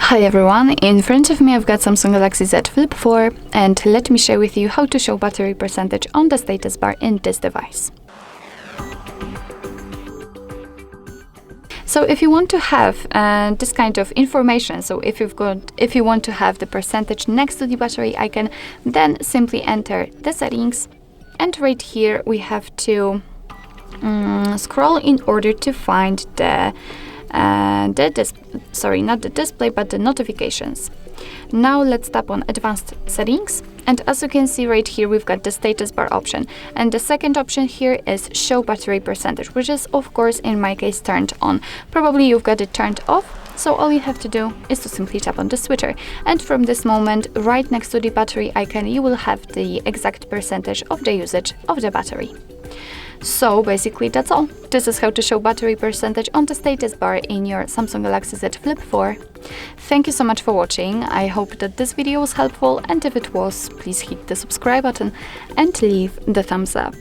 Hi everyone, in front of me I've got Samsung Galaxy Z Flip4 and let me share with you how to show battery percentage on the status bar in this device. So if you want to have this kind of information, so if you want to have the percentage next to the battery icon, then simply enter the settings, and right here we have to scroll in order to find the not the display, but the notifications. Now let's tap on advanced settings, and as you can see right here we've got the status bar option, and the second option here is show battery percentage, which is of course in my case turned on. Probably you've got it turned off, so all you have to do is to simply tap on the switcher, and from this moment right next to the battery icon you will have the exact percentage of the usage of the battery. So basically that's all. This is how to show battery percentage on the status bar in your Samsung Galaxy Z Flip4. Thank you so much for watching. I hope that this video was helpful, and if it was, please hit the subscribe button and leave the thumbs up.